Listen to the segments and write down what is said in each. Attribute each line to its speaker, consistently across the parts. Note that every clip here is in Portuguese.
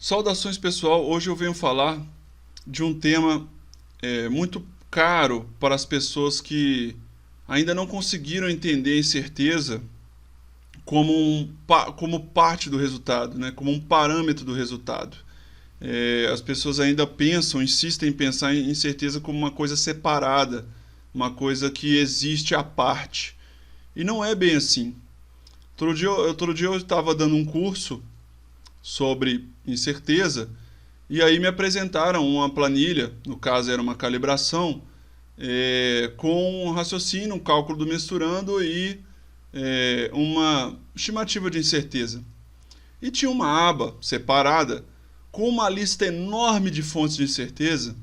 Speaker 1: Saudações pessoal, hoje eu venho falar de um tema muito caro para as pessoas que ainda não conseguiram entender a incerteza como parte do resultado, né? Como um parâmetro do resultado. As pessoas ainda pensam, insistem em pensar em incerteza como uma coisa separada, uma coisa que existe à parte. E não é bem assim. Outro dia eu estava dando um curso sobre incerteza, e aí me apresentaram uma planilha, no caso era uma calibração, com um raciocínio, um cálculo do mensurando e uma estimativa de incerteza. E tinha uma aba separada com uma lista enorme de fontes de incerteza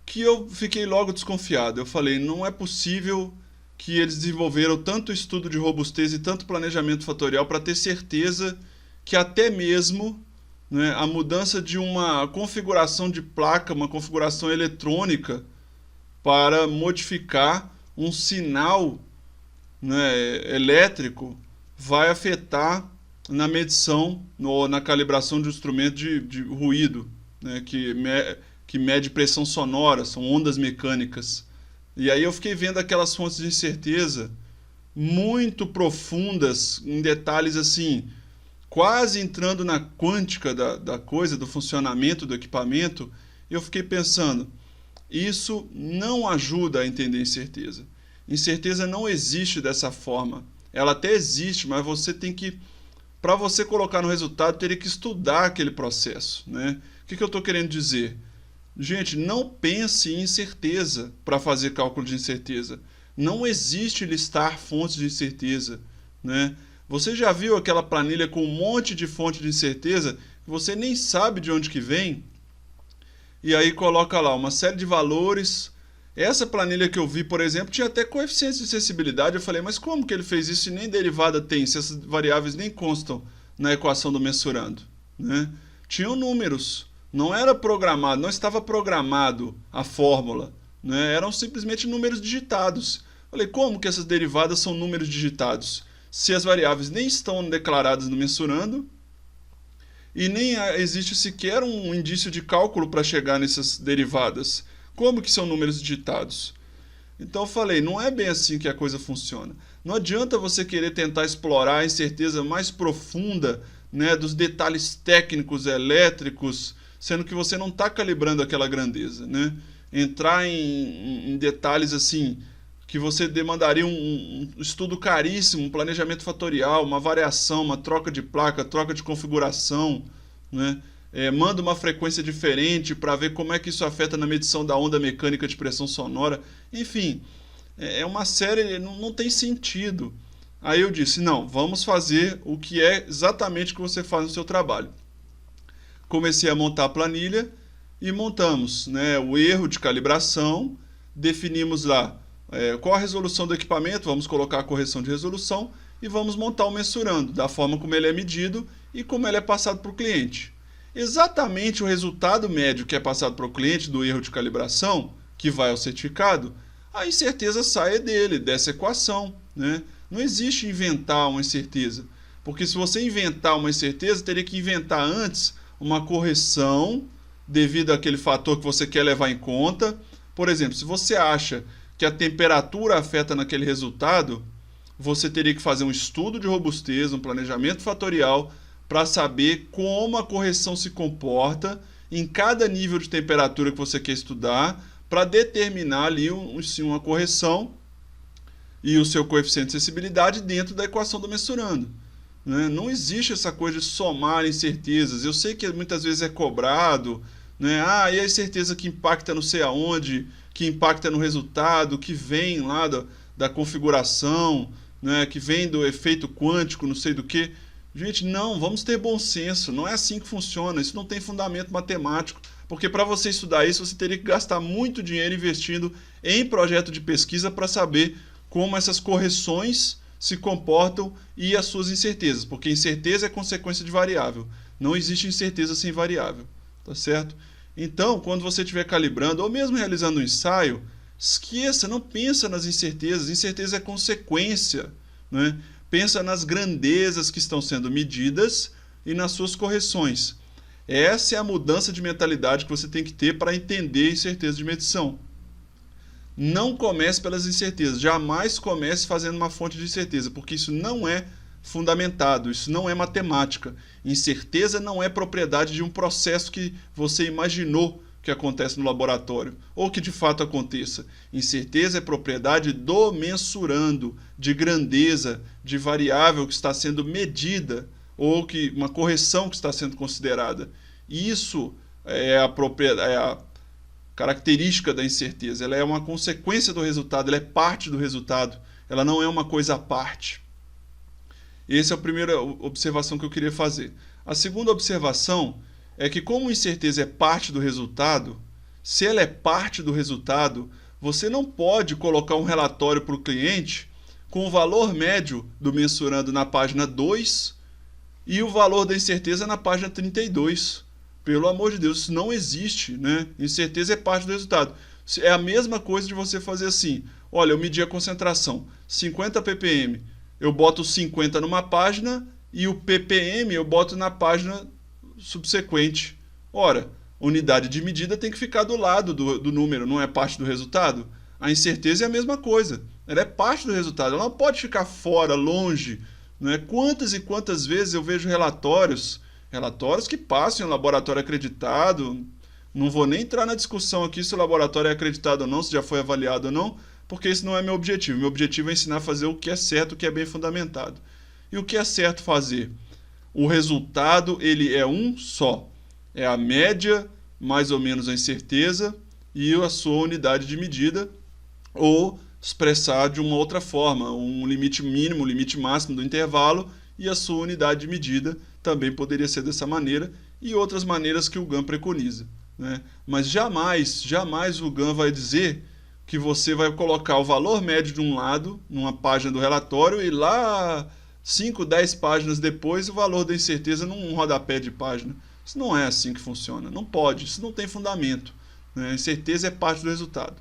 Speaker 1: que eu fiquei logo desconfiado. Eu falei, não é possível que eles desenvolveram tanto estudo de robustez e tanto planejamento fatorial para ter certeza que até mesmo, né, a mudança de uma configuração de placa, uma configuração eletrônica para modificar um sinal, né, elétrico vai afetar na medição, na calibração de um instrumento de ruído, né, que mede pressão sonora, são ondas mecânicas. E aí eu fiquei vendo aquelas fontes de incerteza muito profundas, em detalhes assim, quase entrando na quântica da coisa, do funcionamento do equipamento. Eu fiquei pensando, isso não ajuda a entender incerteza. Incerteza não existe dessa forma. Ela até existe, mas você tem que, para você colocar no resultado, teria que estudar aquele processo, né? O que eu estou querendo dizer? Gente, não pense em incerteza para fazer cálculo de incerteza. Não existe listar fontes de incerteza, né? Você já viu aquela planilha com um monte de fonte de incerteza que você nem sabe de onde que vem? E aí coloca lá uma série de valores. Essa planilha que eu vi, por exemplo, tinha até coeficientes de sensibilidade. Eu falei, mas como que ele fez isso e nem derivada tem, se essas variáveis nem constam na equação do mensurando, né? Tinham números, não era programado, não estava programado a fórmula, né? Eram simplesmente números digitados. Eu falei, como que essas derivadas são números digitados? Se as variáveis nem estão declaradas no mensurando e nem existe sequer um indício de cálculo para chegar nessas derivadas. Como que são números digitados? Então eu falei, não é bem assim que a coisa funciona. Não adianta você querer tentar explorar a incerteza mais profunda, né, dos detalhes técnicos, elétricos, sendo que você não está calibrando aquela grandeza, né? Entrar em detalhes assim, que você demandaria um estudo caríssimo, um planejamento fatorial, uma variação, uma troca de placa, troca de configuração, né? Manda uma frequência diferente para ver como é que isso afeta na medição da onda mecânica de pressão sonora. Enfim, é uma série, não tem sentido. Aí eu disse, não, vamos fazer o que é exatamente o que você faz no seu trabalho. Comecei a montar a planilha e montamos, né, o erro de calibração, definimos lá qual a resolução do equipamento, vamos colocar a correção de resolução e vamos montar o mensurando, da forma como ele é medido e como ele é passado para o cliente. Exatamente o resultado médio que é passado para o cliente do erro de calibração, que vai ao certificado, a incerteza sai dele, dessa equação, né? Não existe inventar uma incerteza, porque se você inventar uma incerteza, teria que inventar antes uma correção devido àquele fator que você quer levar em conta. Por exemplo, se você acha que a temperatura afeta naquele resultado, você teria que fazer um estudo de robustez, um planejamento fatorial, para saber como a correção se comporta em cada nível de temperatura que você quer estudar, para determinar ali uma correção e o seu coeficiente de sensibilidade dentro da equação do mensurando, né? Não existe essa coisa de somar incertezas. Eu sei que muitas vezes é cobrado, né? E a incerteza que impacta não sei aonde, que impacta no resultado, que vem lá da configuração, né? Que vem do efeito quântico, não sei do que. Gente, não, vamos ter bom senso, não é assim que funciona, isso não tem fundamento matemático, porque para você estudar isso, você teria que gastar muito dinheiro investindo em projeto de pesquisa para saber como essas correções se comportam e as suas incertezas, porque incerteza é consequência de variável, não existe incerteza sem variável, tá certo? Então, quando você estiver calibrando, ou mesmo realizando um ensaio, esqueça, não pensa nas incertezas, incerteza é consequência, né? Pensa nas grandezas que estão sendo medidas e nas suas correções. Essa é a mudança de mentalidade que você tem que ter para entender incerteza de medição. Não comece pelas incertezas, jamais comece fazendo uma fonte de incerteza, porque isso não é fundamentado, isso não é matemática. Incerteza não é propriedade de um processo que você imaginou que acontece no laboratório, ou que de fato aconteça. Incerteza é propriedade do mensurando, de grandeza, de variável que está sendo medida, ou que uma correção que está sendo considerada. Isso é a característica da incerteza. Ela é uma consequência do resultado, ela é parte do resultado, ela não é uma coisa à parte. Essa é a primeira observação que eu queria fazer. A segunda observação é que, como incerteza é parte do resultado, se ela é parte do resultado, você não pode colocar um relatório para o cliente com o valor médio do mensurando na página 2 e o valor da incerteza na página 32. Pelo amor de Deus, isso não existe, né? Incerteza é parte do resultado. É a mesma coisa de você fazer assim, olha, eu medi a concentração, 50 ppm, eu boto 50 numa página e o ppm eu boto na página subsequente. Ora, unidade de medida tem que ficar do lado do número, não é parte do resultado? A incerteza é a mesma coisa, ela é parte do resultado, ela não pode ficar fora, longe. Não é? Quantas e quantas vezes eu vejo relatórios que passam em laboratório acreditado, não vou nem entrar na discussão aqui se o laboratório é acreditado ou não, se já foi avaliado ou não, porque esse não é meu objetivo. Meu objetivo é ensinar a fazer o que é certo, o que é bem fundamentado. E o que é certo fazer? O resultado, ele é um só. É a média, mais ou menos a incerteza, e a sua unidade de medida, ou expressar de uma outra forma, um limite mínimo, um limite máximo do intervalo, e a sua unidade de medida também poderia ser dessa maneira, e outras maneiras que o GAN preconiza, né? Mas jamais o GAN vai dizer que você vai colocar o valor médio de um lado, numa página do relatório, e lá 5, 10 páginas depois o valor da incerteza num rodapé de página. Isso não é assim que funciona, não pode, isso não tem fundamento, né? A incerteza é parte do resultado.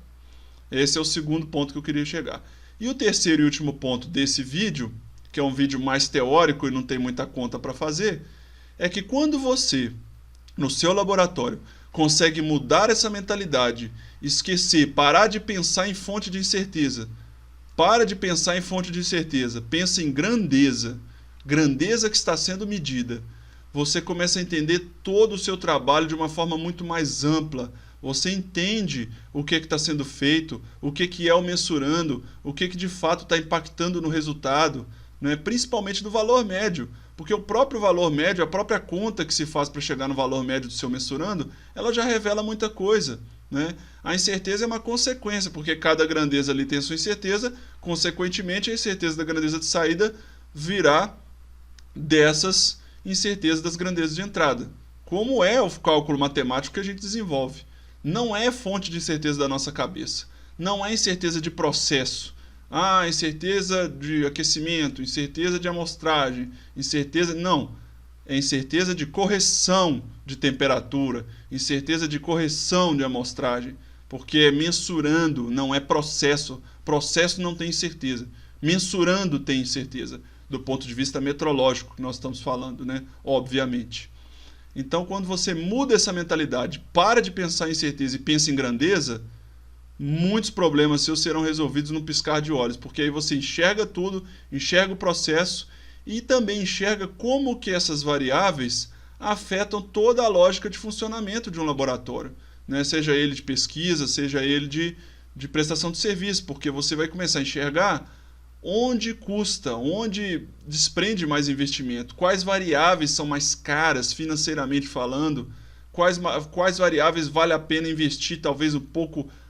Speaker 1: Esse é o segundo ponto que eu queria chegar. E o terceiro e último ponto desse vídeo, que é um vídeo mais teórico e não tem muita conta para fazer, é que quando você, no seu laboratório, consegue mudar essa mentalidade, esquecer, parar de pensar em fonte de incerteza, para de pensar em fonte de incerteza, pensa em grandeza, grandeza que está sendo medida, você começa a entender todo o seu trabalho de uma forma muito mais ampla. Você entende o que está sendo feito, o que é o mensurando, o que de fato está impactando no resultado, né? Principalmente do valor médio, porque o próprio valor médio, a própria conta que se faz para chegar no valor médio do seu mensurando, ela já revela muita coisa, né? A incerteza é uma consequência, porque cada grandeza ali tem a sua incerteza, consequentemente a incerteza da grandeza de saída virá dessas incertezas das grandezas de entrada. Como é o cálculo matemático que a gente desenvolve? Não é fonte de incerteza da nossa cabeça. Não é incerteza de processo. Incerteza de aquecimento, incerteza de amostragem, incerteza... Não. É incerteza de correção de temperatura, incerteza de correção de amostragem, porque é mensurando, não é processo. Processo não tem incerteza. Mensurando tem incerteza, do ponto de vista metrológico que nós estamos falando, né? Obviamente. Então, quando você muda essa mentalidade, para de pensar em incerteza e pensa em grandeza, muitos problemas seus serão resolvidos num piscar de olhos, porque aí você enxerga tudo, enxerga o processo e também enxerga como que essas variáveis afetam toda a lógica de funcionamento de um laboratório, né? Seja ele de pesquisa, seja ele de prestação de serviço, porque você vai começar a enxergar onde custa, onde desprende mais investimento, quais variáveis são mais caras financeiramente falando, quais variáveis vale a pena investir talvez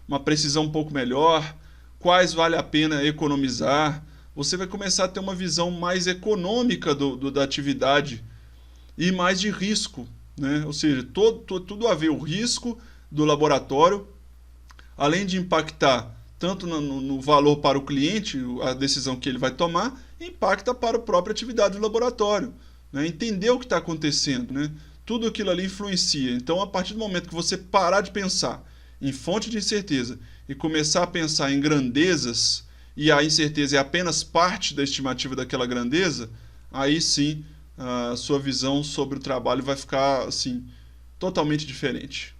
Speaker 1: uma precisão um pouco melhor, quais vale a pena economizar. Você vai começar a ter uma visão mais econômica da atividade e mais de risco, né? Ou seja, tudo a ver o risco do laboratório, além de impactar tanto no valor para o cliente, a decisão que ele vai tomar, impacta para a própria atividade do laboratório, né? Entender o que está acontecendo, né? Tudo aquilo ali influencia. Então, a partir do momento que você parar de pensar em fonte de incerteza e começar a pensar em grandezas, e a incerteza é apenas parte da estimativa daquela grandeza, aí sim a sua visão sobre o trabalho vai ficar assim, totalmente diferente.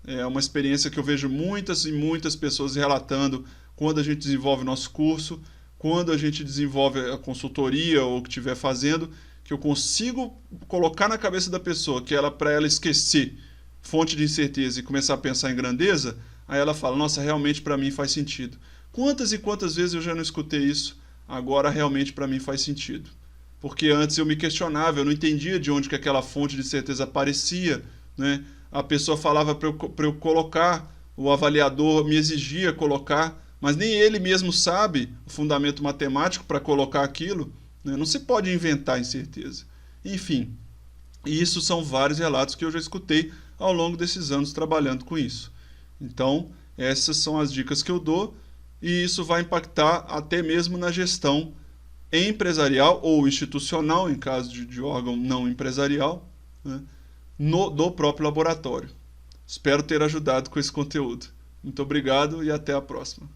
Speaker 1: É uma experiência que eu vejo muitas e muitas pessoas relatando quando a gente desenvolve o nosso curso, quando a gente desenvolve a consultoria ou o que estiver fazendo, que eu consigo colocar na cabeça da pessoa que ela, para ela esquecer fonte de incerteza e começar a pensar em grandeza, aí ela fala, nossa, realmente para mim faz sentido. Quantas e quantas vezes eu já não escutei isso? Agora realmente para mim faz sentido. Porque antes eu me questionava, eu não entendia de onde que aquela fonte de certeza aparecia, né? A pessoa falava para eu colocar, o avaliador me exigia colocar, mas nem ele mesmo sabe o fundamento matemático para colocar aquilo, né? Não se pode inventar incerteza. Enfim, isso são vários relatos que eu já escutei ao longo desses anos trabalhando com isso. Então, essas são as dicas que eu dou, e isso vai impactar até mesmo na gestão empresarial ou institucional, em caso de órgão não empresarial, né, do próprio laboratório. Espero ter ajudado com esse conteúdo. Muito obrigado e até a próxima.